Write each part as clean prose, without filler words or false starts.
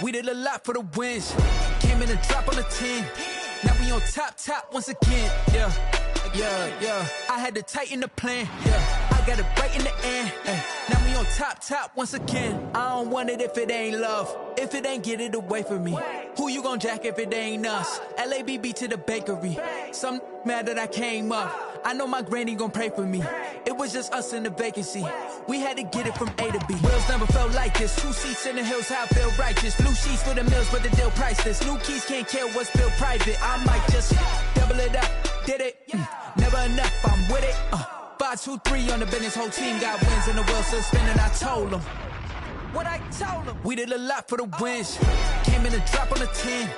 We did a lot for the wins. Came in and drop on the 10. Now we on top once again. Yeah. I had to tighten the plan. Yeah. I got it right in the end. Now we on top once again. I don't want it if it ain't love. If it ain't, get it away from me. Who you gon' jack if it ain't us? LABB to the bakery. Some mad that I came up. I know my granny gon' pray for me. It was just us in the vacancy. We had to get it from A to B. Wheels never felt like this. 2 seats in the hills, how I feel righteous. Blue sheets for the mills, but the deal priceless. New keys can't care what's built private. I might just double it up. Did it? Never enough, I'm with it. 5, 2, 3 on the business. Whole team got wins and the wheels still spinning. I told them what I told them. We did a lot for the wins. Came in and drop on the 10.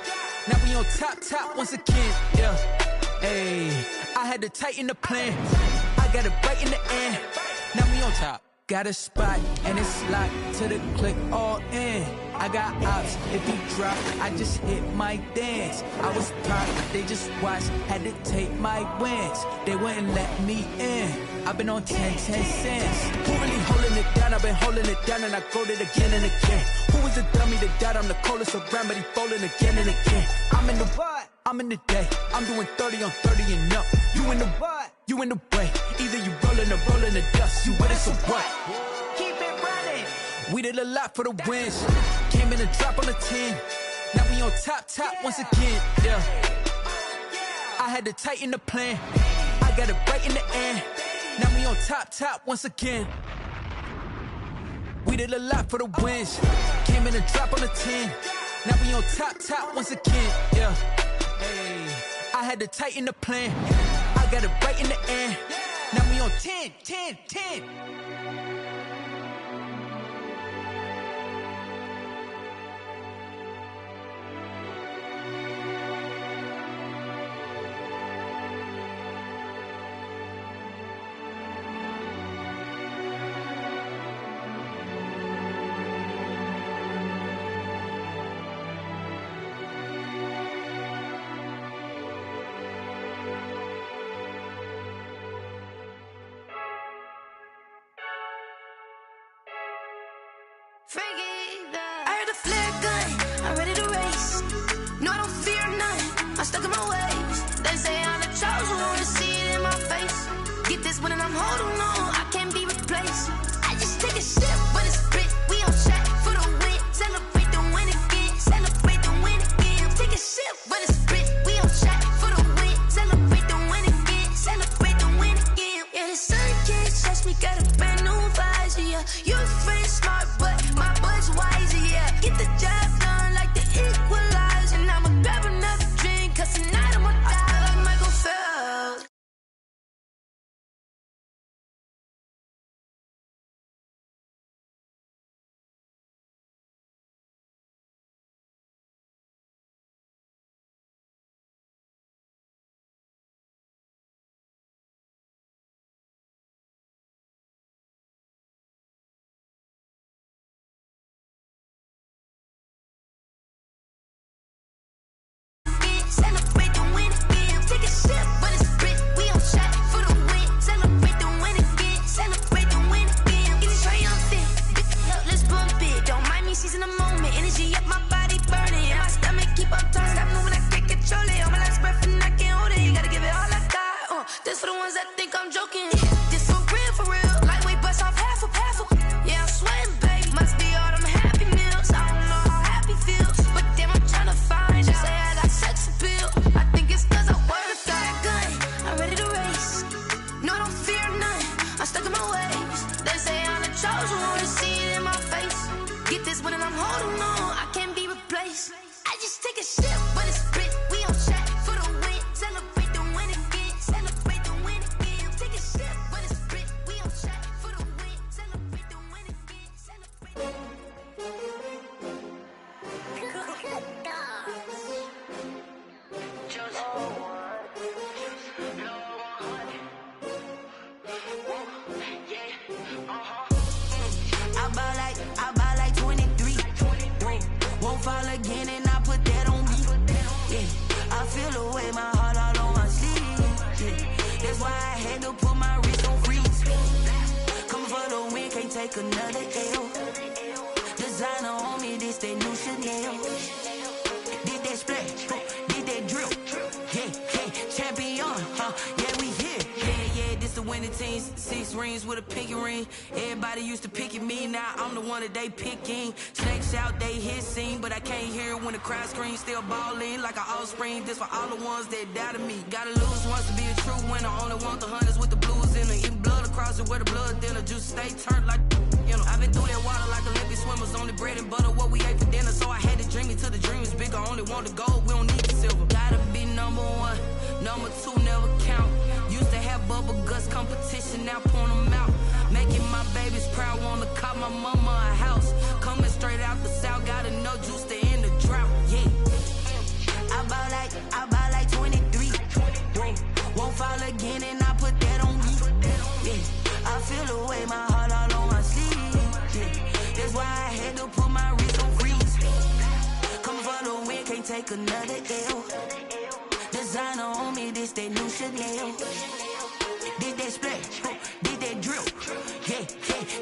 Now we on top once again. Yeah. Ayy, I had to tighten the plan. I got it right in the end. Now we on top. Got a spot and it's locked to the click all in. I got ops, if he drop, I just hit my dance. I was taught, they just watched, had to take my wins. They wouldn't let me in. I've been on 10 cents. Who really holding it down? I've been holding it down and I go it again and again. Who was the dummy that died? I'm the coldest around, but he falling again and again. I'm in the what? I'm in the day. I'm doing 30 on 30 and up. You in the what? You in the way. Either you rolling or rolling the dust. You with us or what? Keep it running. We did a lot for the wins. Came in and drop on the 10. Now we on top once again. Yeah. I had to tighten the plan. I got it right in the end. Now we on top once again. We did a lot for the wins. Came in and drop on the 10. Now we on top once again. Yeah. Hey, I had to tighten the plan. I got it right in the end. Now we on 10. I heard a flare gun, I'm ready to race. No, I don't fear none, I'm stuck in my ways. They say I'm the chosen one, to see it in my face. Get this one and I'm holding on, I can't be replaced. I just take a sip, but it's spit. We on track for the win. Celebrate the win again, celebrate the win again. Take a sip, but it's spit. We on track for the win. Celebrate the win again, celebrate the win again. Yeah, the sun can't touch me, got a brand new visor. Yeah, you're friend smart, but my bud's wiser. Yeah, get the job done like the equalizer. And I'ma grab another drink, cause tonight I'ma die like Michael Phelps. Celebrate the win again. Take a sip, but it's spit. We on track for the win. Celebrate the win again. Celebrate the win again. Get it triumphant. Let's bump it. Don't mind me seizing the moment. Energy up, my body burning. And my stomach keep on turning. Stop moving, I can't control it. On my last breath and I can't hold it. You gotta give it all I got. This for the ones that think I'm joking. This for real. Lightweight bust off half a. Yeah, I'm sweating, baby. Must be all them happy meals. I don't know how happy feels, but damn, I'm trying to find you. Say I got sex appeal. I think it's cause I wear a fat gun. I'm ready to race. No, I don't fear none. I'm stuck in my ways. They say I'm the chosen one, to see it in my face. Get this one and I'm holding on. I can't be replaced. I just take a sip, but it's spit. We on track for the win. Celebrate the win again. Celebrate the win again. Take a sip, but it's spit. We on track for the win. Celebrate the win again. Celebrate the I buy like 23. Won't fall again and I put that on me. Yeah, I feel the way, my heart all on my sleeve. Yeah, that's why I had to put my wrist on freeze. Coming for the win, can't take another L. Designer on me, this that new Chanel. Did that splash, did that drill. Yeah, champion, yeah, we here. Yeah, this the winning team. 6 rings with a pinky ring. Everybody used to pick at me, now I'm the one that they picking. Snakes out, they hit scene, but I can't hear it when the crowd screams. Still ballin' like an offspring. This for all the ones that doubted me. Gotta lose once to be a true winner. Only want the hunters with the blues in it. Eating blood across it where the blood dinner. Juice stay turned like, you know. I've been through that water like Olympic swimmers. Only bread and butter, what we ate for dinner. So I had to dream it till the dream is bigger. Only want the gold, we don't need the silver. Gotta be number 1, number 2 never count. Used to have bubble guts competition, now point them out. Making my babies proud, wanna call my mama a house. Coming straight out the south, gotta know juice to end the drought. Yeah, I bought like 23. Won't fall again, and I put that on me. Yeah, I feel the way, my heart all on my sleeve. Yeah, that's why I had to put my wrist on freeze. Come for the win, can't take another L. Designer on me, this that new Chanel. Did that splash, did that drill. Yeah,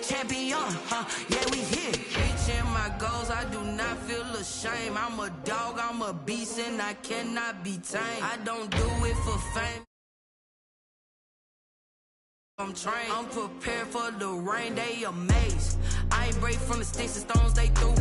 champion, yeah, we here. Reaching my goals, I do not feel ashamed. I'm a dog, I'm a beast, and I cannot be tamed. I don't do it for fame. I'm trained, I'm prepared for the rain, they amazed. I ain't break from the sticks and stones they threw.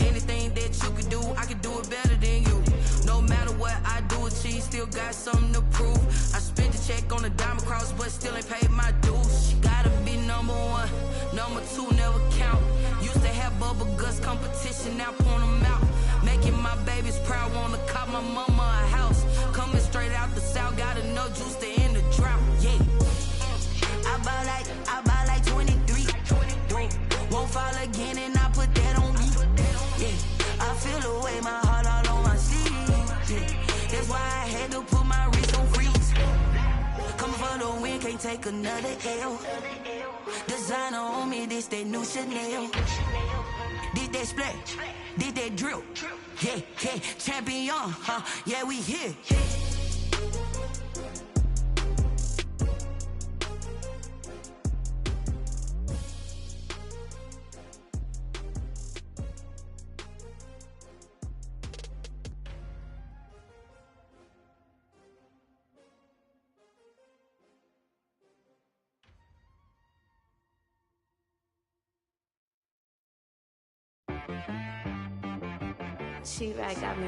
Anything that you could do, I could do it better than you. No matter what I do achieve, still got something to prove. I spent the check on the diamond cross, but still ain't paid my dues. Gotta be number 1, number 2 never count. Used to have bubble guts competition, now point them out. Making my babies proud, wanna call my mama a house. Coming straight out the south, gotta know juice to end the drought. Yeah, I bought like 23. Won't fall again, and I put that on me. Yeah, I feel the way, my heart all on my sleeve. Yeah, that's why I had to put my wrist on freeze. Coming for the win, can't take another L. Designer on me, this that new Chanel. Did that splash, did that drill. Yeah, champion, yeah, we here. She-Rag got me.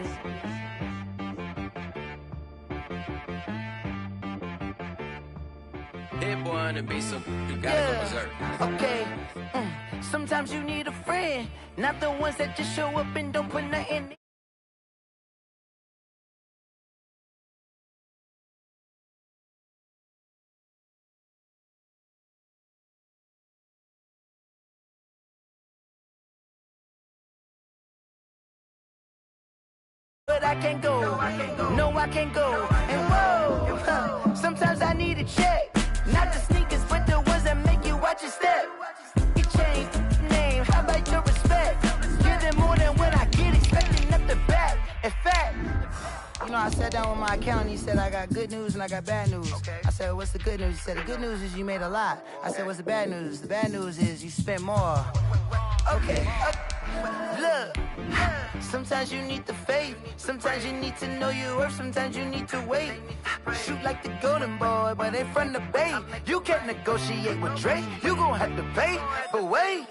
Hit boy on the beat, so you gotta go berserk. Okay. Sometimes you need a friend, not the ones that just show up and don't put nothing in. But I can't go, no, I can't go. And whoa, sometimes I need a check. Not the sneakers, but the ones that make you watch your step. You change name, how about your respect? Give them more than when I get expecting up the back. In fact, you know, I sat down with my accountant, he said I got good news and I got bad news. Okay. I said, what's the good news? He said, the good news is you made a lot. I said, what's the bad news? The bad news is you spent more. Okay. Look, sometimes you need the faith, sometimes you need to know your worth, sometimes you need to wait. Shoot like the golden boy, but in front of the bay. You can't negotiate with Drake, you gon' have to pay. But wait,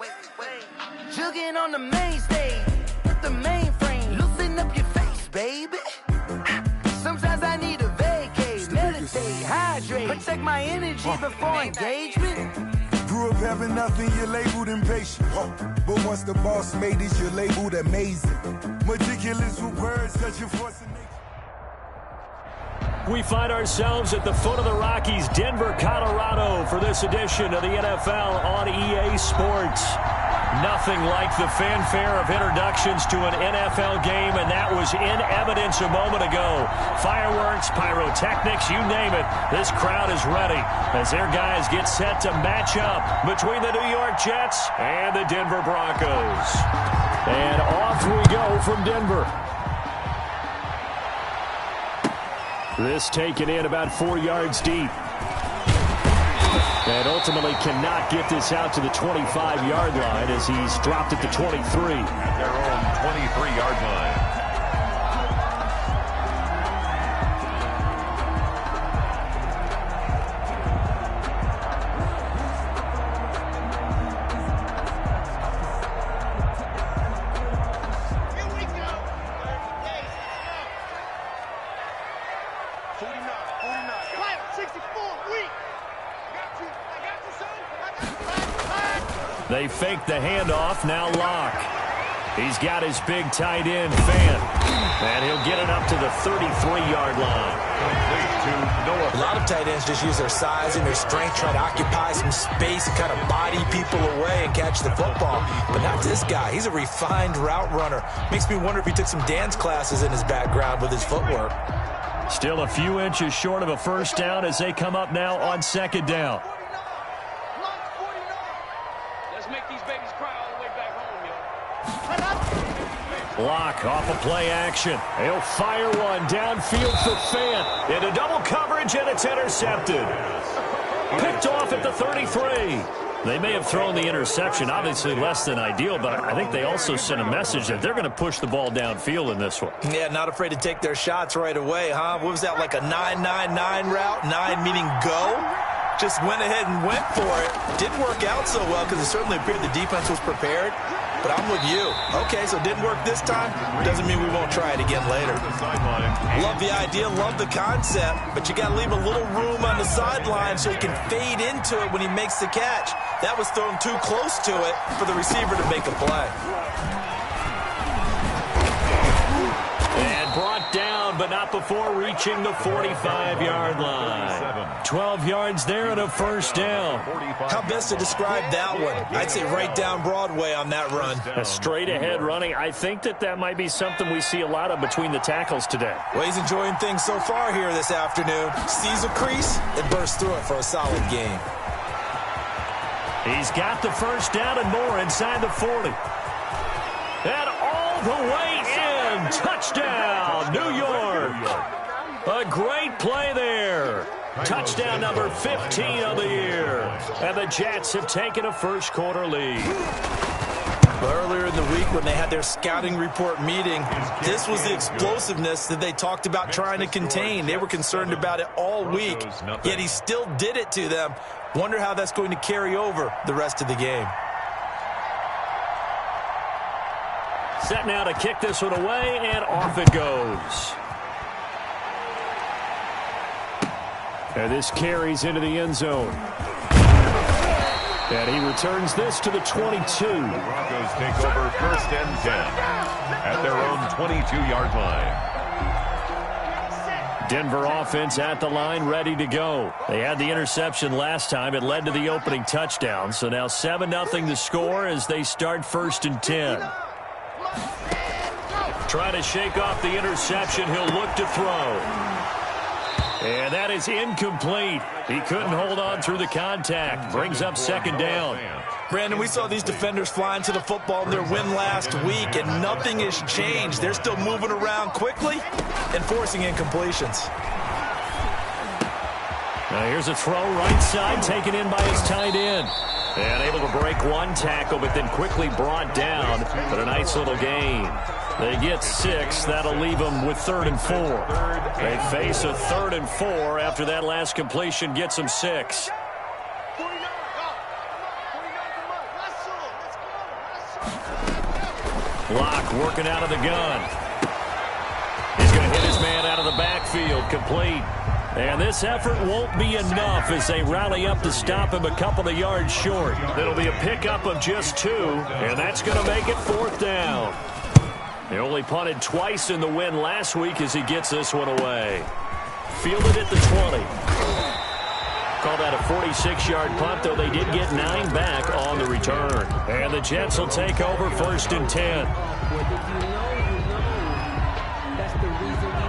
jugging on the main stage, with the mainframe, loosen up your face, baby. Sometimes I need a vacate, meditate, hydrate, protect my energy before engagement. Grew up having nothing, you're labeled impatient. But once the boss made it, you're labeled amazing. Meticulous with words, cause you're forcing nature. We find ourselves at the foot of the Rockies, Denver, Colorado, for this edition of the NFL on EA Sports. Nothing like the fanfare of introductions to an NFL game, and that was in evidence a moment ago. Fireworks, pyrotechnics, you name it. This crowd is ready as their guys get set to match up between the New York Jets and the Denver Broncos. And off we go from Denver. This taken in about 4 yards deep. And ultimately cannot get this out to the 25-yard line as he's dropped at the 23. At their own 23-yard line. They fake the handoff, now Locke. He's got his big tight end, Fant. And he'll get it up to the 33-yard line. A lot of tight ends just use their size and their strength, try to occupy some space and kind of body people away and catch the football. But not this guy. He's a refined route runner. Makes me wonder if he took some dance classes in his background with his footwork. Still a few inches short of a first down as they come up now on second down. Locke off of play action. He'll fire one downfield for Fant. Into double coverage, and it's intercepted. Picked off at the 33. They may have thrown the interception, obviously less than ideal, but I think they also sent a message that they're going to push the ball downfield in this one. Yeah, not afraid to take their shots right away, huh? What was that, like a 9-9-9 route? 9 meaning go? Just went ahead and went for it. Didn't work out so well because it certainly appeared the defense was prepared. But I'm with you. Okay, so it didn't work this time. Doesn't mean we won't try it again later. Love the idea, love the concept, but you got to leave a little room on the sideline so he can fade into it when he makes the catch. That was thrown too close to it for the receiver to make a play. And brought down, but not before reaching the 45-yard line. 12 yards there and a first down. How best to describe that one? I'd say right down Broadway on that run. A straight-ahead running. I think that might be something we see a lot of between the tackles today. Well, he's enjoying things so far here this afternoon. Sees a crease and bursts through it for a solid game. He's got the first down and more inside the 40. And all the way in. Touchdown, New York. A great play there. Touchdown number 15 of the year. And the Jets have taken a first quarter lead. Earlier in the week when they had their scouting report meeting, this was the explosiveness that they talked about trying to contain. They were concerned about it all week, yet he still did it to them. Wonder how that's going to carry over the rest of the game. Set now to kick this one away, and off it goes. And this carries into the end zone. And he returns this to the 22. The Broncos take over first and 10 at their own 22-yard line. Denver offense at the line, ready to go. They had the interception last time. It led to the opening touchdown. So now 7-0 the score as they start first and 10. Trying to shake off the interception. He'll look to throw. And that is incomplete. He couldn't hold on through the contact. Brings up second down. Brandon, we saw these defenders flying to the football in their win last week, and nothing has changed. They're still moving around quickly and forcing incompletions. Now here's a throw right side, taken in by his tight end. And able to break one tackle, but then quickly brought down. But a nice little gain. They get 6. That'll leave them with 3rd and 4. They face a 3rd and 4 after that last completion gets them 6. Locke working out of the gun. He's going to hit his man out of the backfield. Complete. And this effort won't be enough as they rally up to stop him a couple of yards short. It'll be a pickup of just 2, and that's going to make it 4th down. He only punted twice in the win last week as he gets this one away. Fielded at the 20. Call that a 46-yard punt, though they did get 9 back on the return. And the Jets will take over first and 10.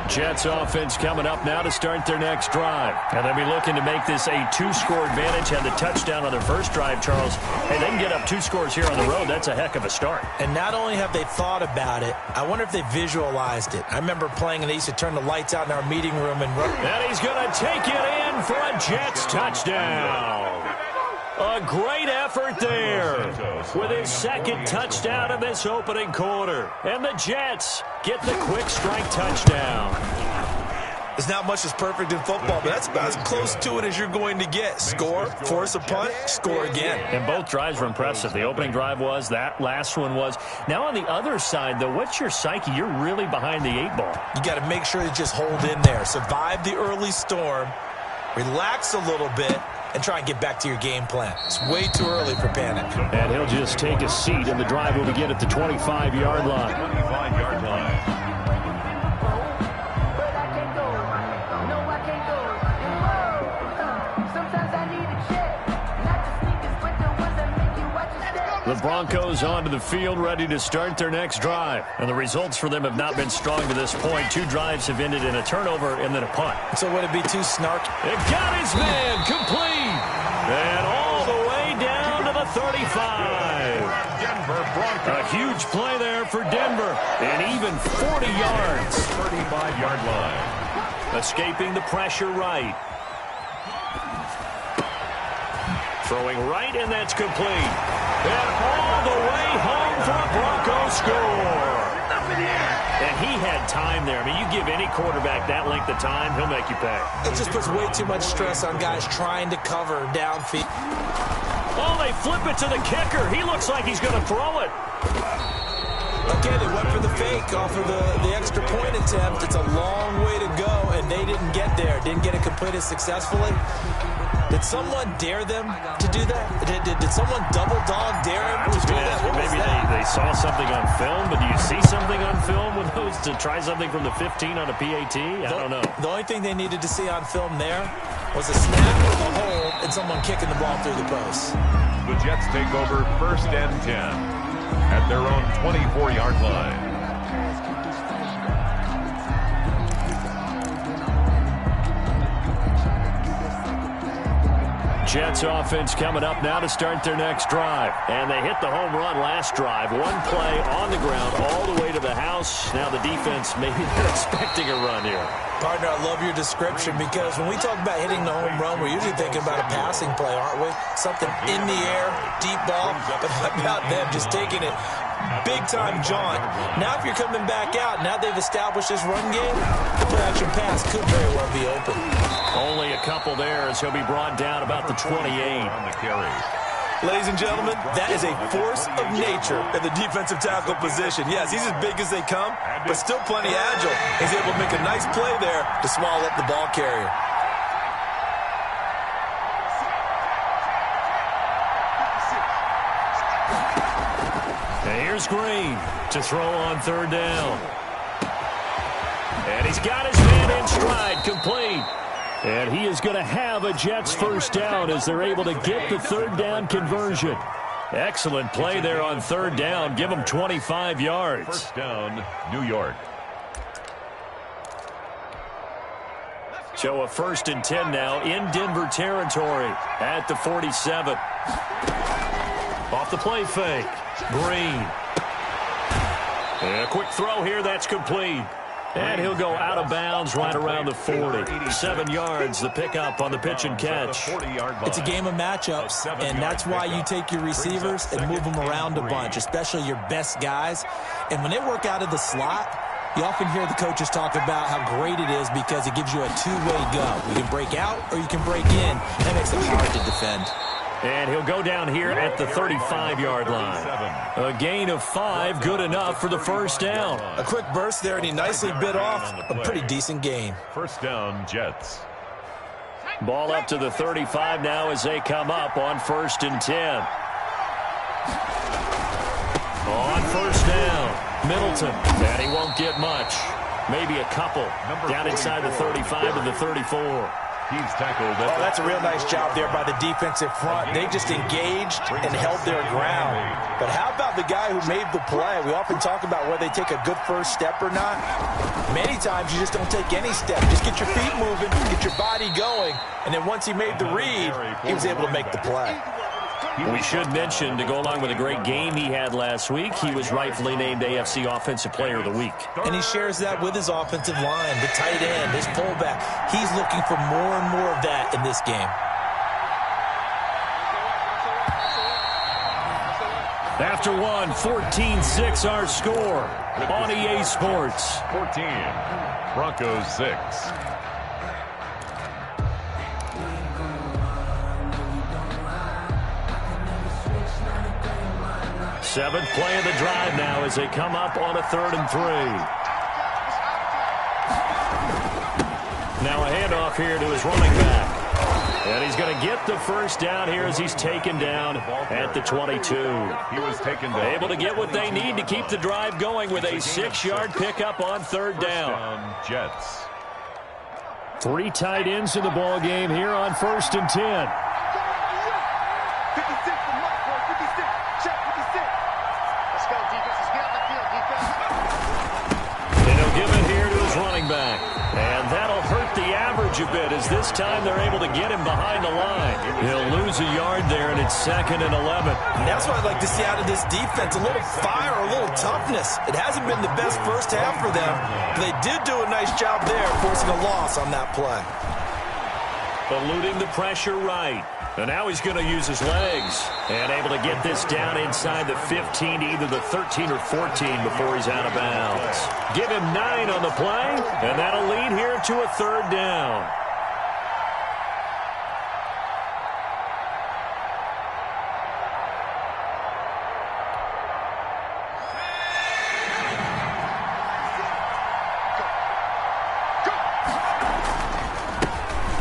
Jets offense coming up now to start their next drive. And they'll be looking to make this a 2-score advantage. Had the touchdown on their first drive, Charles. Hey, they can get up 2 scores here on the road. That's a heck of a start. And not only have they thought about it, I wonder if they visualized it. I remember playing and they used to turn the lights out in our meeting room. And he's going to take it in for a Jets touchdown. A great effort there with his second touchdown in this opening quarter. And the Jets get the quick strike touchdown. There's not much that's perfect in football, but that's about as close to it as you're going to get. Score, force a punt, score again. And both drives were impressive. The opening drive was, that last one was. Now on the other side, though, what's your psyche? You're really behind the 8 ball. You got to make sure you just hold in there. Survive the early storm, relax a little bit, and try and get back to your game plan. It's way too early for panic. And he'll just take a seat, and the drive will begin at the 25-yard line. 25-yard line. The Broncos onto the field, ready to start their next drive. And the results for them have not been strong to this point. 2 drives have ended in a turnover and then a punt. So would it be too snarky? It got his man complete. And all the way down to the 35. A huge play there for Denver. And even 40 yards. 35-yard line. Escaping the pressure right. Throwing right, and that's complete. And all the way home for a Bronco score. And he had time there. I mean, you give any quarterback that length of time, he'll make you pay. It just puts way too much stress on guys trying to cover downfield. Oh, they flip it to the kicker. He looks like he's going to throw it. Okay, they went for the fake off of the extra point attempt. It's a long way to go, and they didn't get there. Didn't get it completed successfully. Did someone dare them to do that? Did someone double dog dare him to do that? Maybe they saw something on film, but do you see something on film with those to try something from the 15 on a PAT? I don't know. The only thing they needed to see on film there was a snap of a hole and someone kicking the ball through the post. The Jets take over 1st and 10 at their own 24-yard line. Jets offense coming up now to start their next drive. And they hit the home run last drive. One play on the ground all the way to the house. Now the defense, maybe they're expecting a run here. Partner, I love your description because when we talk about hitting the home run, we're usually thinking about a passing play, aren't we? Something in the air, deep ball. But how about them just taking it big-time jaunt? Now if you're coming back out, now they've established this run game, the play-action pass could very well be open. Only a couple there as he'll be brought down about the 28. On the carry. Ladies and gentlemen, that is a force of nature in the defensive tackle position. Yes, he's as big as they come, but still plenty agile. He's able to make a nice play there to swallow up the ball carrier. And here's Green to throw on 3rd down. And he's got his man in stride, complete. And he is going to have a Jets 1st down as they're able to get the 3rd down conversion. Excellent play there on 3rd down. Give them 25 yards. 1st down, New York. So a 1st and 10 now in Denver territory at the 47. Off the play fake. Green. And a quick throw here. That's complete. And he'll go out of bounds right around the 40. 7 yards, the pickup on the pitch and catch. It's a game of matchups, and that's why you take your receivers and move them around a bunch, especially your best guys. And when they work out of the slot, you often hear the coaches talk about how great it is because it gives you a two-way go. You can break out or you can break in. That makes it hard to defend. And he'll go down here at the 35-yard line. A gain of 5, good enough for the 1st down. A quick burst there, and he nicely bit off a pretty decent gain. 1st down, Jets. Ball up to the 35 now as they come up on 1st and 10. On 1st down, Middleton. And he won't get much. Maybe a couple. Down inside the 35 to the 34. He's tackled. Oh, that's a real nice job there by the defensive front. They just engaged and held their ground. But how about the guy who made the play? We often talk about whether they take a good first step or not. Many times you just don't take any step. Just get your feet moving, get your body going. And then once he made the read, he was able to make the play. We should mention, to go along with a great game he had last week, he was rightfully named AFC Offensive Player of the Week. And he shares that with his offensive line, the tight end, his fullback. He's looking for more and more of that in this game. After one, 14-6 our score on EA Sports. 14, Broncos 6. Seventh play of the drive now as they come up on a 3rd and 3. Now a handoff here to his running back. And he's going to get the first down here as he's taken down at the 22. He was taken down. Able to get what they need to keep the drive going with a 6-yard pickup on 3rd down. Jets. 3 tight ends in the ball game here on 1st and 10. And he'll give it here to his running back. And that'll hurt the average a bit as this time they're able to get him behind the line. He'll lose a yard there, and it's 2nd and 11. And that's what I'd like to see out of this defense, a little fire, a little toughness. It hasn't been the best first half for them, but they did do a nice job there, forcing a loss on that play. Eluding the pressure right. And now he's going to use his legs. And able to get this down inside the 15 to either the 13 or 14 before he's out of bounds. Give him 9 on the play, and that'll lead here to a 3rd down.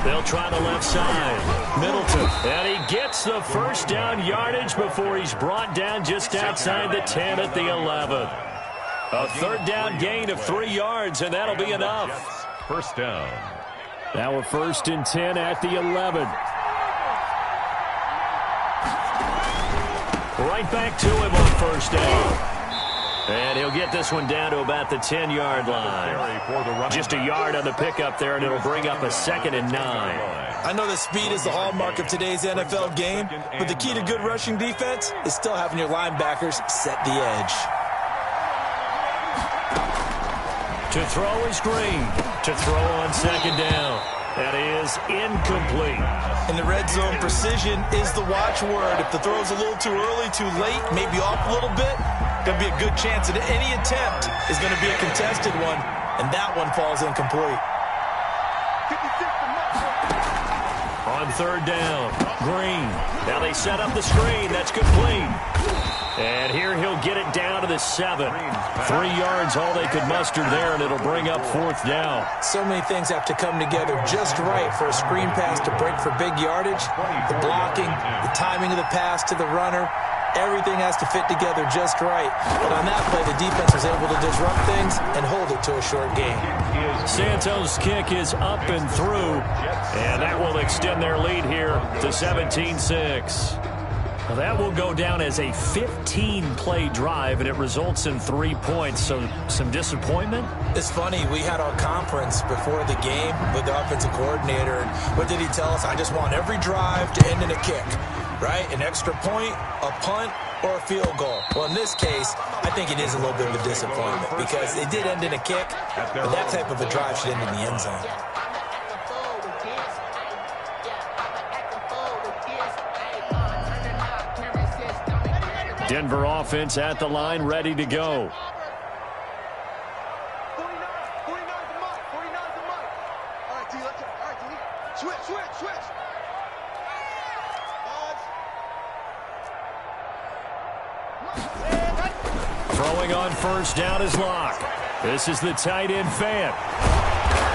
They'll try the left side. Middleton. And he gets the first down yardage before he's brought down just outside the 10 at the 11. A 3rd down gain of 3 yards, and that'll be enough. First down. Now a 1st and 10 at the 11. Right back to him on 1st down. And he'll get this one down to about the 10-yard line. Just a yard on the pickup there, and it'll bring up a 2nd and 9. I know that speed is the hallmark of today's NFL game, but the key to good rushing defense is still having your linebackers set the edge. To throw is Green. To throw on 2nd down. That is incomplete. In the red zone, precision is the watchword. If the throw's a little too early, too late, maybe off a little bit, going to be a good chance that any attempt is going to be a contested one, and that one falls incomplete. On 3rd down, Green. Now they set up the screen. That's complete. And here he'll get it down to the 7. 3 yards, all they could muster there, and it'll bring up 4th down. So many things have to come together just right for a screen pass to break for big yardage. The blocking, the timing of the pass to the runner, everything has to fit together just right. But on that play, the defense was able to disrupt things and hold it to a short game. Santos' kick is up and through, and that will extend their lead here to 17-6. Well, that will go down as a 15-play drive, and it results in 3 points. So some disappointment? It's funny. We had our conference before the game with the offensive coordinator. And what did he tell us? I just want every drive to end in a kick, right? An extra point, a punt, or a field goal. Well, in this case, I think it is a little bit of a disappointment because it did end in a kick, but that type of a drive should end in the end zone. Denver offense at the line, ready to go. 49's the mark. 49's the mark. All right, D. All right, D. Switch. Throwing on 1st down is Locke. This is the tight end Fant.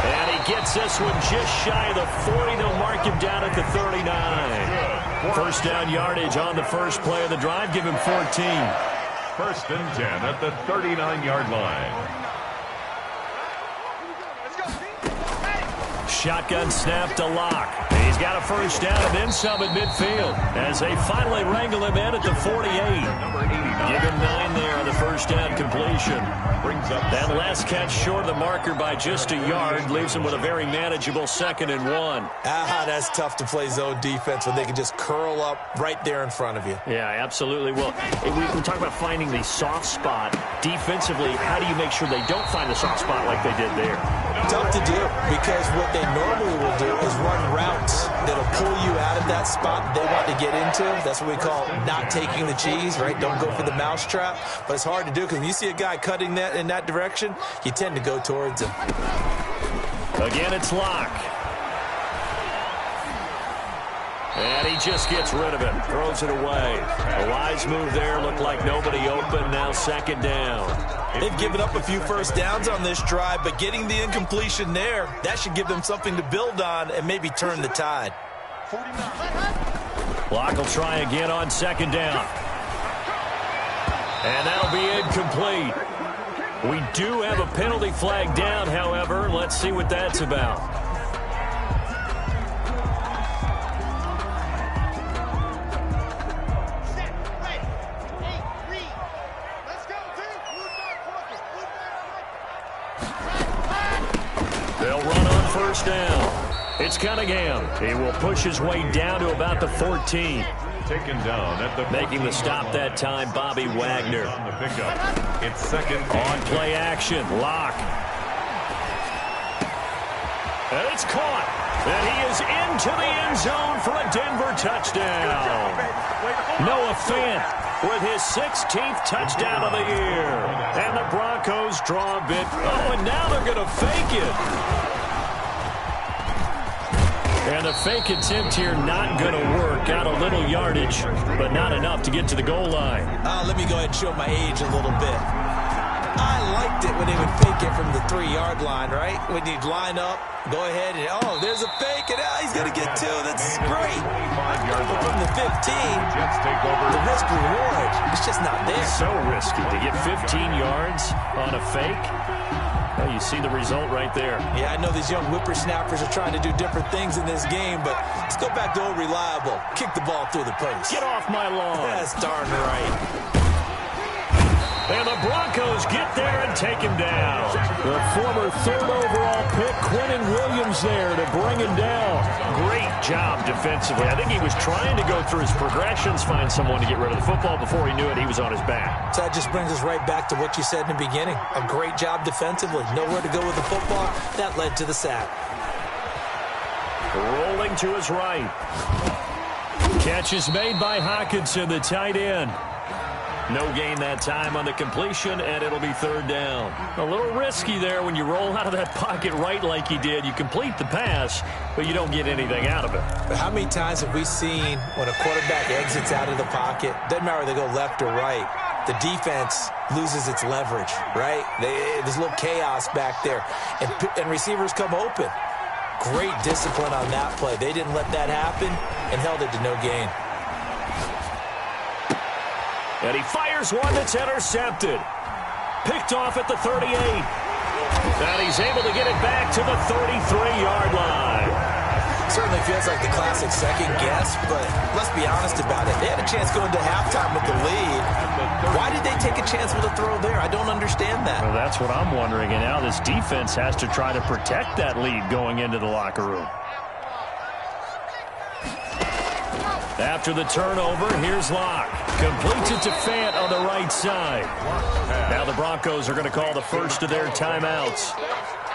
And he gets this one just shy of the 40. They'll mark him down at the 39. 1st down yardage on the first play of the drive. Give him 14. 1st and 10 at the 39-yard line. Shotgun snap to Locke. He's got a 1st down and then some at midfield as they finally wrangle him in at the 48. Give him 9 there on the 1st down completion. completion. That last catch short of the marker by just a yard leaves him with a very manageable 2nd and 1. That's tough to play zone defense when they can just curl up right there in front of you. Yeah, absolutely. Well, we talk about finding the soft spot. Defensively, how do you make sure they don't find the soft spot like they did there? Tough to do, because what they normally will do is run routes that'll pull you out of that spot they want to get into. That's what we call not taking the cheese, right? Don't go for the mousetrap. But it's hard to do, because when you see a guy cutting that in that direction, you tend to go towards him. Again, it's Locke. And he just gets rid of it, throws it away. A wise move there, looked like nobody open, now 2nd down. They've given up a few first downs on this drive, but getting the incompletion there, that should give them something to build on and maybe turn the tide. Locke will try again on 2nd down. And that'll be incomplete. We do have a penalty flag down, however. Let's see what that's about. They'll run on 1st down. It's Cunningham. He will push his way down to about the 14. Taken down at the making the stop that time, Bobby Wagner. On the pickup. It's 2nd on play action. Locke. And it's caught. And he is into the end zone for a Denver touchdown. Noah Fant with his 16th touchdown of the year. And the Broncos draw a bit. Oh, and now they're going to fake it. And the fake attempt here not going to work. Got a little yardage, but not enough to get to the goal line. Let me go ahead and show my age a little bit. I liked it when they would fake it from the 3-yard line, right? When you'd line up, go ahead and, there's a fake, and he's going to get 2. That's great. But from the 15, the risk reward, it's just not there. So risky to get 15 yards on a fake. Well, you see the result right there. Yeah, I know these young whippersnappers are trying to do different things in this game, but let's go back to old reliable. Kick the ball through the post. Get off my lawn. That's darn right. And the Broncos get there and take him down. The former 3rd overall pick, Quinnen Williams, there to bring him down. Great job defensively. I think he was trying to go through his progressions, find someone to get rid of the football. Before he knew it, he was on his back. So that just brings us right back to what you said in the beginning. A great job defensively. Nowhere to go with the football. That led to the sack. Rolling to his right. Catch is made by Hockenson, the tight end. No gain that time on the completion, and it'll be 3rd down. A little risky there when you roll out of that pocket right like he did. You complete the pass, but you don't get anything out of it. But how many times have we seen when a quarterback exits out of the pocket, doesn't matter whether they go left or right, the defense loses its leverage, right? There's a little chaos back there, and receivers come open. Great discipline on that play. They didn't let that happen and held it to no gain. And he fires one that's intercepted. Picked off at the 38. And he's able to get it back to the 33-yard line. Certainly feels like the classic second guess, but let's be honest about it. They had a chance going to halftime with the lead. Why did they take a chance with a throw there? I don't understand that. Well, that's what I'm wondering. And now this defense has to try to protect that lead going into the locker room. After the turnover, here's Locke. Completes it to Fant on the right side. Now the Broncos are going to call the first of their timeouts,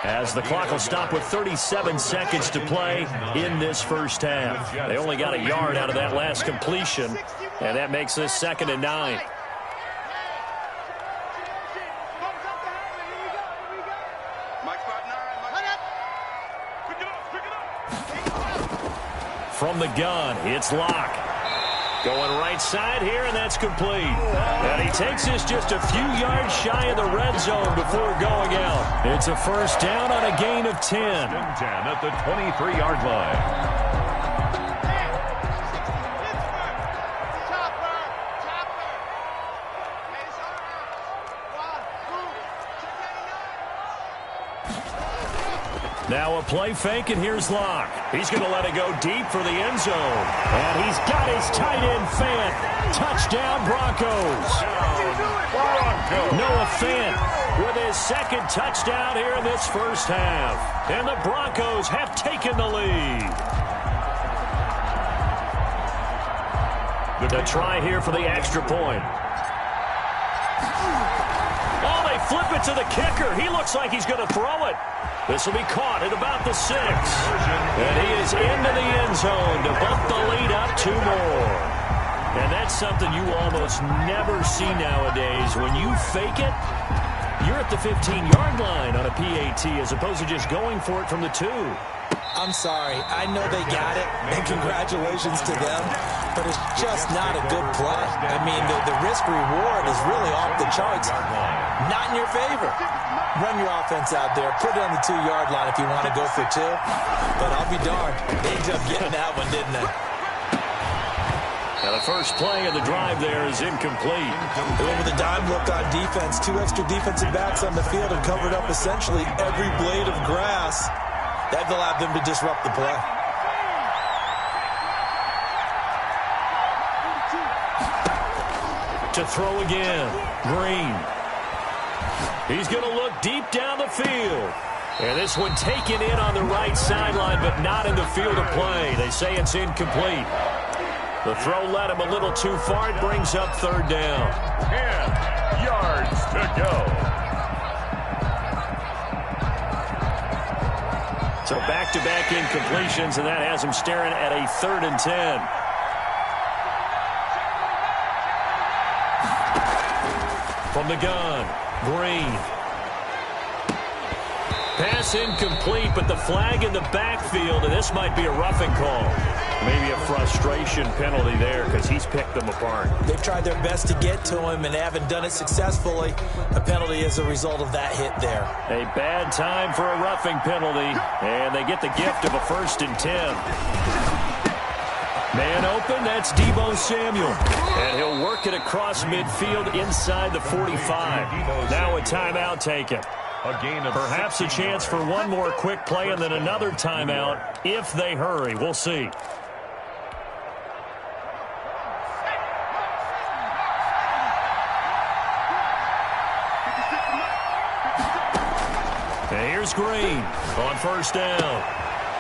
as the clock will stop with 37 seconds to play in this first half. They only got a yard out of that last completion, and that makes this 2nd and 9. From the gun, it's Locke. Going right side here, and that's complete. And he takes this just a few yards shy of the red zone before going out. It's a 1st down on a gain of 10. 10 at the 23-yard line. Now a play fake, and here's Locke. He's going to let it go deep for the end zone. And he's got his tight end, Fant. Touchdown, Broncos. Noah Fant with his second touchdown here in this first half. And the Broncos have taken the lead. The try here for the extra point. Oh, they flip it to the kicker. He looks like he's going to throw it. This will be caught at about the 6. And he is into the end zone to bump the lead up 2 more. And that's something you almost never see nowadays. When you fake it, you're at the 15-yard line on a PAT as opposed to just going for it from the 2. I'm sorry. I know they got it, and congratulations to them, but it's just not a good play. I mean, the risk-reward is really off the charts. Not in your favor. Run your offense out there. Put it on the 2-yard line if you want to go for 2. But I'll be darned. They ended up getting that one, didn't they? Now the first play of the drive there is incomplete. They went with a dime look on defense. 2 extra defensive backs on the field and covered up essentially every blade of grass. That allowed them to disrupt the play. To throw again, Green. He's going to look deep down the field. And this one taken in on the right sideline, but not in the field of play. They say it's incomplete. The throw led him a little too far. It brings up 3rd down. 10 yards to go. So back-to-back incompletions, and that has him staring at a 3rd and 10. From the gun, Green. Pass incomplete, but the flag in the backfield, and this might be a roughing call. Maybe a frustration penalty there because he's picked them apart. They've tried their best to get to him and haven't done it successfully. A penalty as a result of that hit there. A bad time for a roughing penalty, and they get the gift of a 1st and 10. Man open, that's Deebo Samuel. And he'll work it across midfield inside the 45. Now a timeout taken. Perhaps a chance for one more quick play and then another timeout if they hurry. We'll see. And here's Green on 1st down.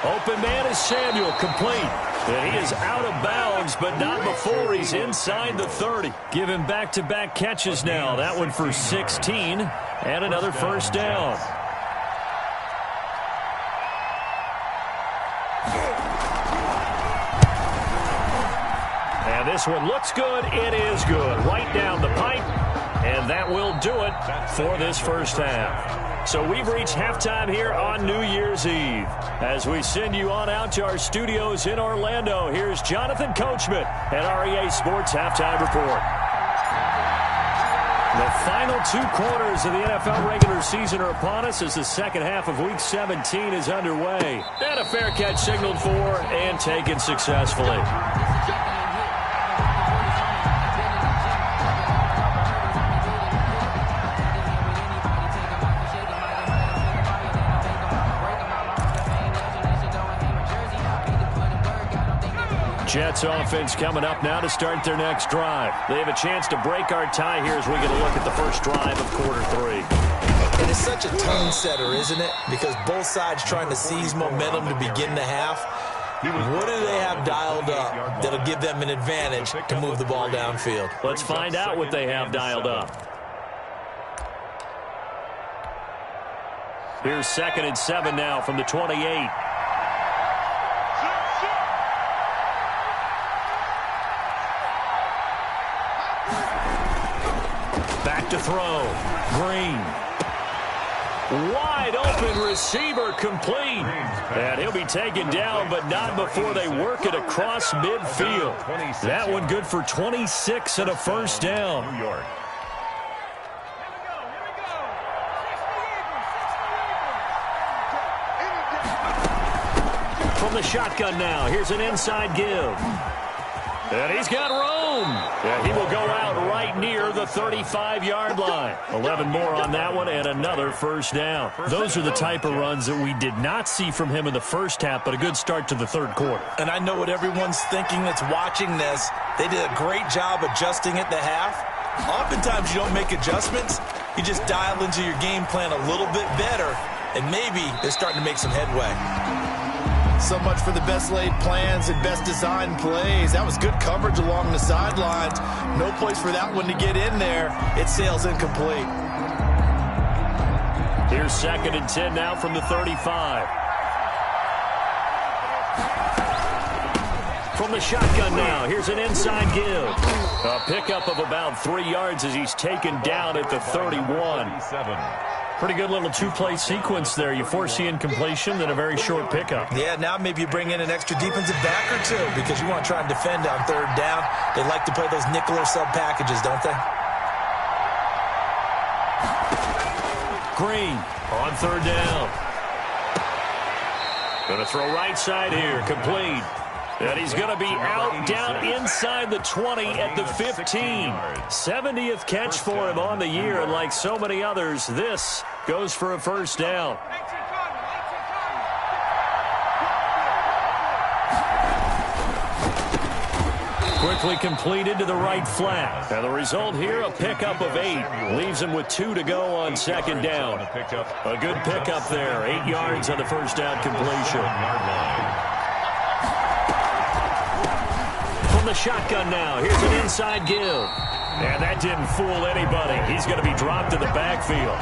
Open man is Samuel, complete. And he is out of bounds, but not before he's inside the 30. Give him back-to-back catches now. That one for 16 and another 1st down. And this one looks good. It is good. Right down the pipe. And that will do it for this first half. So we've reached halftime here on New Year's Eve. As we send you on out to our studios in Orlando, here's Jonathan Coachman at REA Sports Halftime Report. The final 2 quarters of the NFL regular season are upon us as the second half of Week 17 is underway. And a fair catch signaled for and taken successfully. Jets offense coming up now to start their next drive. They have a chance to break our tie here as we get a look at the first drive of quarter 3. And it's such a tone setter, isn't it? Because both sides trying to seize momentum to begin the half. What do they have dialed up that'll give them an advantage to move the ball downfield? Let's find out what they have dialed up. Here's 2nd and 7 now from the 28. Back to throw. Green. Wide open receiver, complete. And he'll be taken down, but not before they work it across midfield. That one good for 26 and a 1st down. New York. From the shotgun now, here's an inside give. And he's got room. And he will go out right near the 35-yard line. 11 more on that one and another first down. Those are the type of runs that we did not see from him in the first half, but a good start to the third quarter. And I know what everyone's thinking that's watching this. They did a great job adjusting at the half. Oftentimes you don't make adjustments. You just dial into your game plan a little bit better, and maybe they're starting to make some headway. So much for the best laid plans and best designed plays. That was good coverage along the sidelines. No place for that one to get in there. It sails incomplete. Here's 2nd and 10 now from the 35. From the shotgun now, here's an inside give. A pickup of about 3 yards as he's taken down at the 31. Pretty good little two-play sequence there. You force the incompletion, then a very short pickup. Yeah, now maybe you bring in an extra defensive back or two because you want to try and defend on 3rd down. They like to play those nickel or sub packages, don't they? Green on 3rd down. Going to throw right side here, complete. And he's going to be out down inside the 20 at the 15. 70th catch for him on the year, and like so many others, this goes for a first down. Quickly completed to the right flat. And the result here, a pickup of 8. Leaves him with 2 to go on 2nd down. A good pickup there. 8 yards on the first down completion. The shotgun now. Here's an inside give. And that didn't fool anybody. He's going to be dropped in the backfield.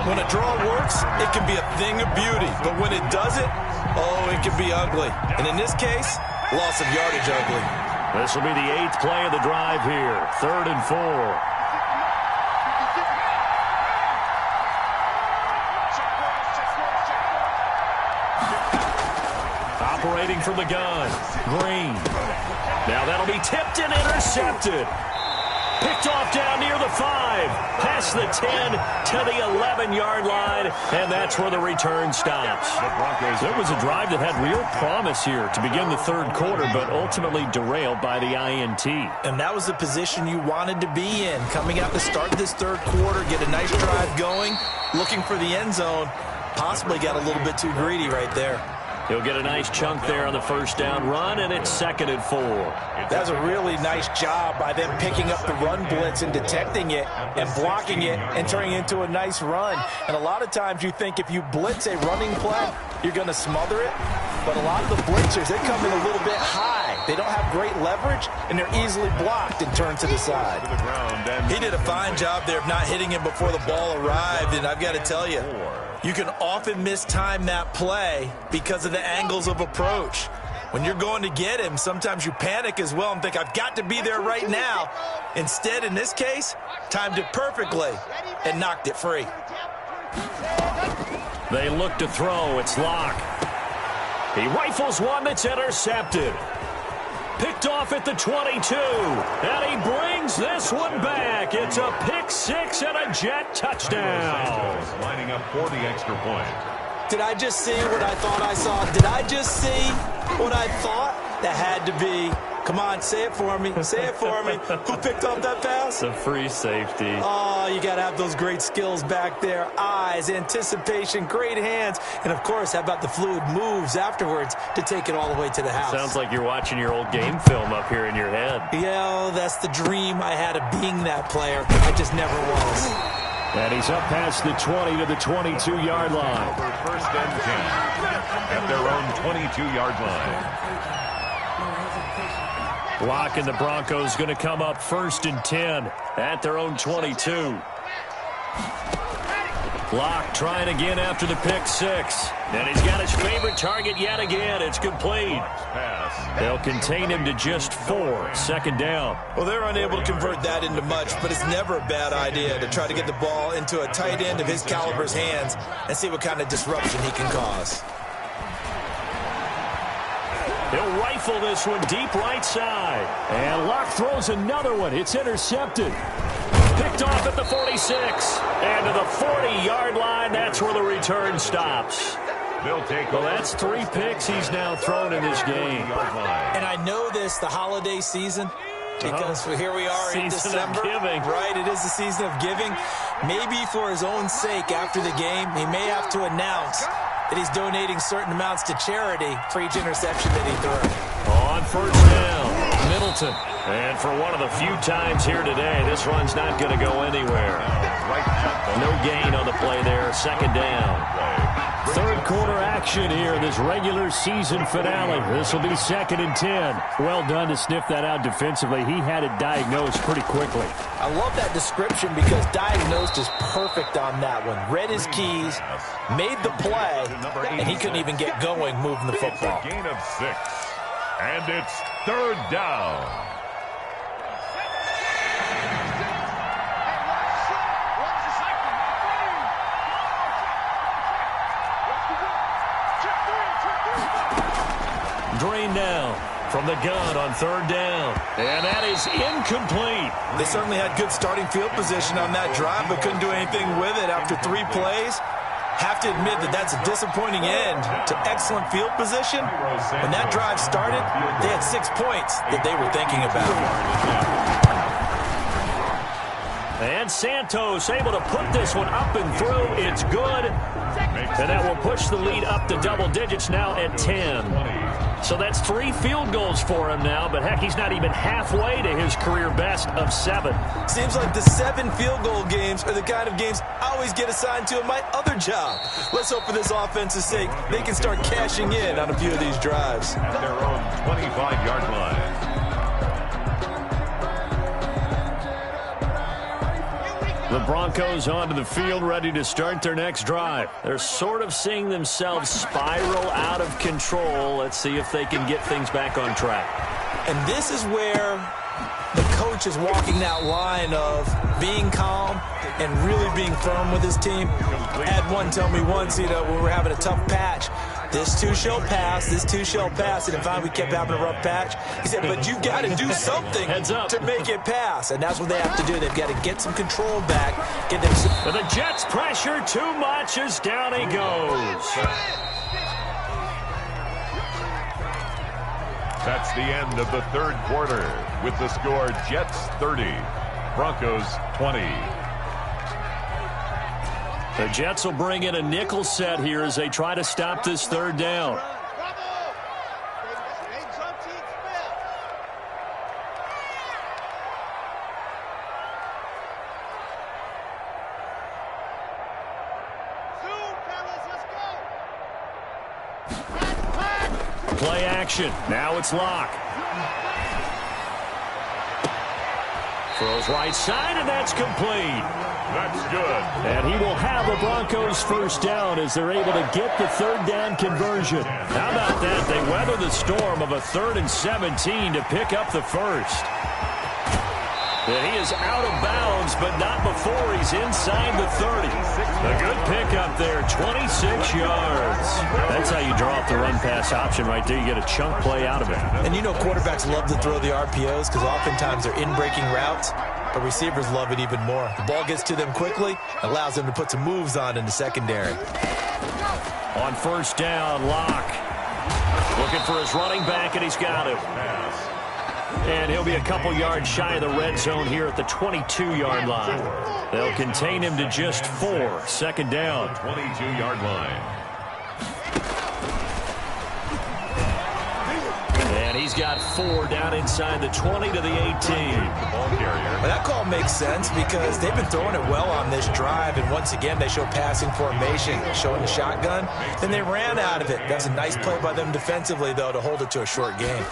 When a draw works, it can be a thing of beauty. But when it doesn't, oh, it can be ugly. And in this case, loss of yardage ugly. This will be the 8th play of the drive here. 3rd and 4. Operating from the gun. Green. Now that'll be tipped and intercepted. Picked off down near the 5. Past the 10 to the 11-yard line. And that's where the return stops. There was a drive that had real promise here to begin the 3rd quarter, but ultimately derailed by the INT. And that was the position you wanted to be in. Coming out to start this 3rd quarter, get a nice drive going, looking for the end zone. Possibly got a little bit too greedy right there. He'll get a nice chunk there on the first down run, and it's 2nd and 4. That's a really nice job by them picking up the run blitz and detecting it and blocking it and turning it into a nice run. And a lot of times you think if you blitz a running play, you're going to smother it. But a lot of the blitzers, they come in a little bit high. They don't have great leverage, and they're easily blocked and turned to the side. He did a fine job there of not hitting him before the ball arrived, and I've got to tell you, you can often mistime that play because of the angles of approach. When you're going to get him, sometimes you panic as well and think, I've got to be there right now. Instead, in this case, timed it perfectly and knocked it free. They look to throw. It's Locke. He rifles one that's intercepted. Picked off at the 22. And he brings this one back. It's a pick 6 and a Jet touchdown. Lining up for the extra point. Did I just see what I thought I saw? Did I just see what I thought? That had to be. Come on, say it for me. Say it for me. Who picked up that pass? The free safety. Oh, you got to have those great skills back there. Eyes, anticipation, great hands. And, of course, how about the fluid moves afterwards to take it all the way to the house? Sounds like you're watching your old game film up here in your head. Yeah, that's the dream I had of being that player. I just never was. And he's up past the 20 to the 22-yard line. First and 10 at their own 22-yard line. Locke and the Broncos going to come up 1st and 10 at their own 22. Locke trying again after the pick 6. And he's got his favorite target yet again. It's complete. They'll contain him to just 4. 2nd down. Well, they're unable to convert that into much, but it's never a bad idea to try to get the ball into a tight end of his caliber's hands and see what kind of disruption he can cause. He'll rifle this one deep right side. And Locke throws another one. It's intercepted. Picked off at the 46. And to the 40-yard line, that's where the return stops. Well, that's 3 picks he's now thrown in this game. And I know this, the holiday season, because here we are in December. Right, it is the season of giving. Maybe for his own sake after the game, he may have to announce that he's donating certain amounts to charity for each interception that he threw. On first down, Middleton. And for one of the few times here today, this run's not going to go anywhere. No gain on the play there, second down. Third quarter action here, this regular season finale. This will be 2nd and 10. Well done to sniff that out defensively. He had it diagnosed pretty quickly. I love that description because diagnosed is perfect on that one. Read his keys, made the play, and he couldn't even get going moving the football. It's a gain of 6, and it's 3rd down. Drain down from the gun on 3rd down. And that is incomplete. They certainly had good starting field position on that drive, but couldn't do anything with it after 3 plays. Have to admit that that's a disappointing end to excellent field position. When that drive started, they had 6 points that they were thinking about. And Santos able to put this one up and through. It's good. And that will push the lead up to double digits now at 10. So that's 3 field goals for him now, but heck, he's not even halfway to his career best of 7. Seems like the 7 field goal games are the kind of games I always get assigned to in my other job. Let's hope for this offense's sake they can start cashing in on a few of these drives. At their own 25-yard line. The Broncos onto the field, ready to start their next drive. They're sort of seeing themselves spiral out of control. Let's see if they can get things back on track. And this is where the coach is walking that line of being calm and really being firm with his team. I had one tell me once, when we were having a tough patch, this too shall pass, this too shall pass. And finally we kept having a rough patch. He said, but you've got to do something to make it pass. And that's what they have to do. They've got to get some control back. Get them but the Jets pressure too much as down he goes. That's the end of the 3rd quarter with the score Jets 30, Broncos 20. The Jets will bring in a nickel set here as they try to stop this 3rd down. Play action. Now it's Locke. Throws right side, and that's complete. That's good. And he will have the Broncos first down as they're able to get the 3rd down conversion. How about that? They weather the storm of a 3rd and 17 to pick up the first. And he is out of bounds, but not before he's inside the 30. A good pickup there, 26 yards. That's how you draw up the run-pass option right there. You get a chunk play out of it. And quarterbacks love to throw the RPOs because oftentimes they're in-breaking routes, but receivers love it even more. The ball gets to them quickly, allows them to put some moves on in the secondary. On first down, Locke looking for his running back, and he's got him. And he'll be a couple yards shy of the red zone here at the 22-yard line. They'll contain him to just 4. 2nd down. 22-yard line. And he's got 4 down inside the 20 to the 18. Well, that call makes sense because they've been throwing it well on this drive, and once again they show passing formation, showing the shotgun. Then they ran out of it. That's a nice play by them defensively, though, to hold it to a short game.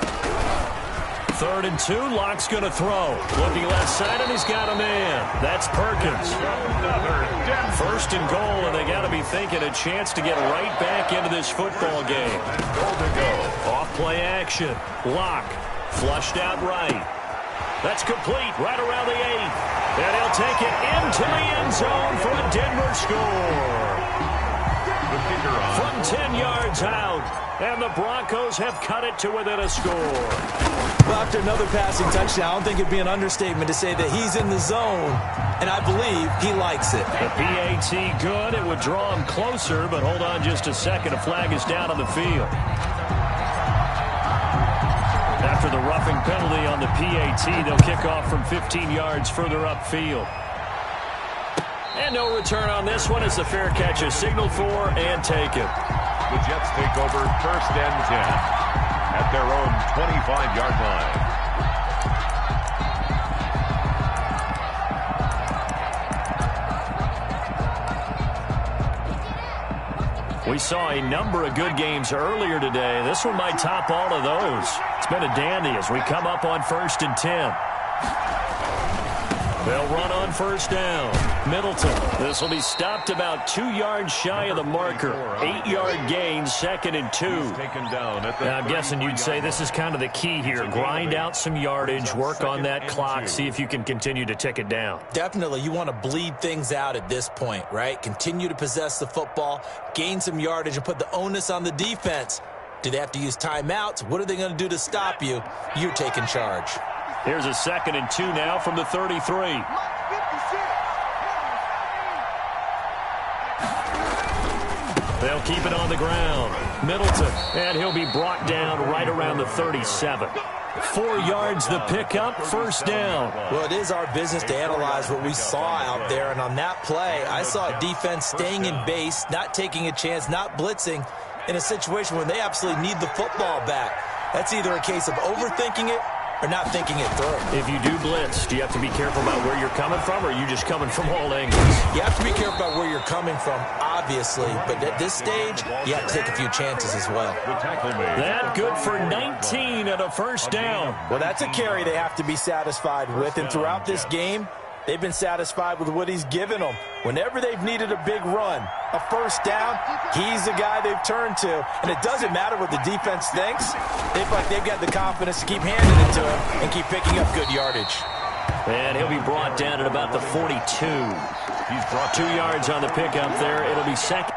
3rd and 2, Locke's going to throw. Looking left side, and he's got a man. That's Perkins. 1st and goal, and they got to be thinking a chance to get right back into this football game. Off play action. Locke flushed out right. That's complete right around the 8. And he'll take it into the end zone for a Denver score. From 10 yards out, and the Broncos have cut it to within a score. Well, after another passing touchdown, I don't think it'd be an understatement to say that he's in the zone, and I believe he likes it. The PAT good. It would draw him closer, but hold on just a second. A flag is down on the field. That After the roughing penalty on the PAT, they'll kick off from 15 yards further upfield. And no return on this one as the fair catch is signaled for and taken. The Jets take over 1st and 10 at their own 25-yard line. We saw a number of good games earlier today. This one might top all of those. It's been a dandy as we come up on 1st and 10. They'll run on 1st down. Middleton. This will be stopped about 2 yards shy of the marker. 8-yard gain, 2nd and 2. Now, I'm guessing you'd say this is kind of the key here. Grind out some yardage, work on that clock, see if you can continue to tick it down. Definitely, you want to bleed things out at this point, right? Continue to possess the football, gain some yardage, and put the onus on the defense. Do they have to use timeouts? What are they going to do to stop you? You're taking charge. Here's a 2nd and 2 now from the 33. They'll keep it on the ground. Middleton, and he'll be brought down right around the 37. 4 yards the pickup, 1st down. Well, it is our business to analyze what we saw out there, and on that play, I saw a defense staying in base, not taking a chance, not blitzing, in a situation where they absolutely need the football back. That's either a case of overthinking it or not thinking it through. If you do blitz, do you have to be careful about where you're coming from, or are you just coming from all angles? You have to be careful about where you're coming from, obviously, but at this stage, you have to take a few chances as well. That good for 19 and a 1st down. Well, that's a carry they have to be satisfied with, and throughout this game, they've been satisfied with what he's given them. Whenever they've needed a big run, a 1st down, he's the guy they've turned to. And it doesn't matter what the defense thinks. They feel like they've got the confidence to keep handing it to him and keep picking up good yardage. And he'll be brought down at about the 42. He's brought 2 yards on the pickup there. It'll be 2nd.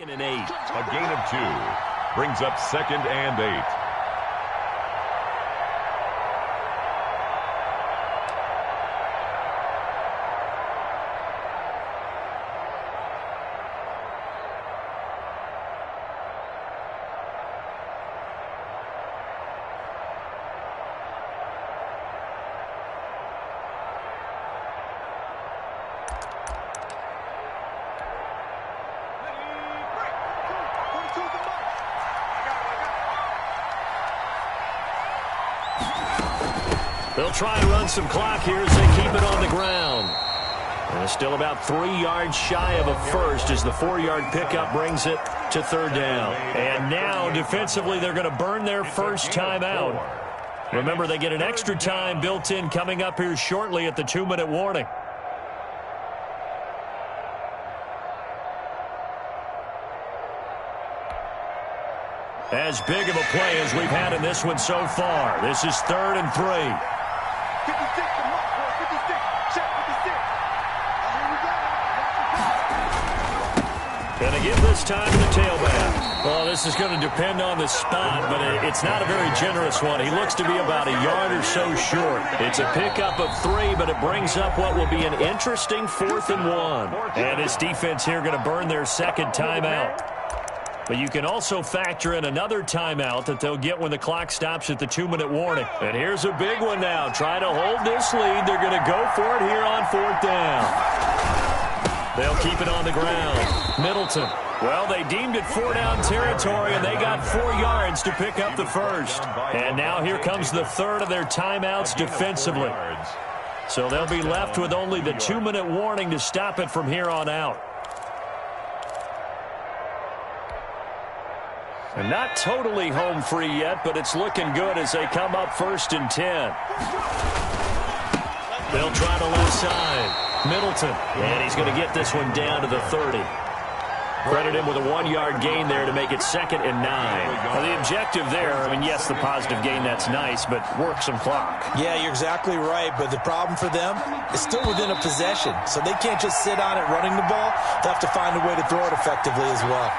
And 8. A gain of 2 brings up 2nd and 8. They'll try and run some clock here as they keep it on the ground. And it's still about 3 yards shy of a 1st as the 4-yard pickup brings it to 3rd down. And now, defensively, they're going to burn their 1st timeout. Remember, they get an extra time built in coming up here shortly at the 2-minute warning. As big of a play as we've had in this one so far. This is 3rd and 3. 56 to mark, boy. 56. Check 56. Here we go. Going to give this time to the tailback. Well, this is going to depend on the spot, but it's not a very generous one. He looks to be about a yard or so short. It's a pickup of 3, but it brings up what will be an interesting 4th and 1. And his defense here going to burn their 2nd timeout. But you can also factor in another timeout that they'll get when the clock stops at the 2-minute warning. And here's a big one now. Try to hold this lead. They're going to go for it here on 4th down. They'll keep it on the ground. Middleton. Well, they deemed it 4-down territory, and they got 4 yards to pick up the first. And now here comes the third of their timeouts defensively. So they'll be left with only the 2-minute warning to stop it from here on out. And not totally home free yet, but it's looking good as they come up 1st and 10. They'll try the left side. Middleton. And he's going to get this one down to the 30. Credit him with a 1-yard gain there to make it 2nd and 9. Now, the objective there, I mean, yes, the positive gain, that's nice, but work some clock. Yeah, you're exactly right, but the problem for them is still within a possession, so they can't just sit on it running the ball. They'll have to find a way to throw it effectively as well.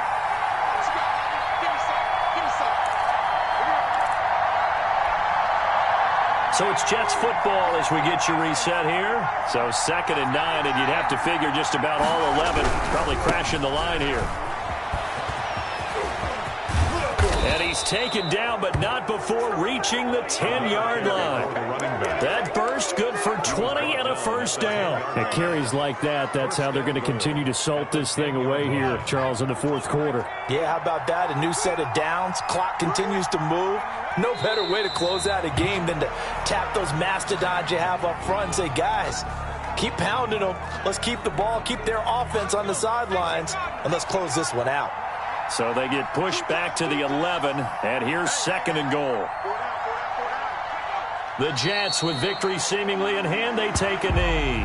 So it's Jets football as we get you reset here. So 2nd and 9, and you'd have to figure just about all 11 probably crashing the line here. And he's taken down, but not before reaching the 10-yard line. That burst good for 20 and a 1st down. At carries like that, that's how they're going to continue to salt this thing away here, Charles, in the 4th quarter. Yeah, how about that? A new set of downs. Clock continues to move. No better way to close out a game than to tap those mastodons you have up front and say, guys, keep pounding them. Let's keep the ball, keep their offense on the sidelines, and let's close this one out. So they get pushed back to the 11, and here's 2nd and goal. The Jets, with victory seemingly in hand, they take a knee.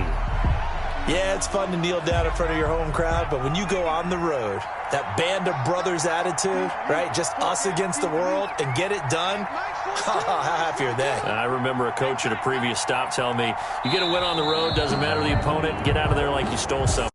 Yeah, it's fun to kneel down in front of your home crowd, but when you go on the road, that band of brothers attitude, right, just us against the world, and get it done, how happy are they? I remember a coach at a previous stop telling me, you get a win on the road, doesn't matter the opponent, get out of there like you stole something.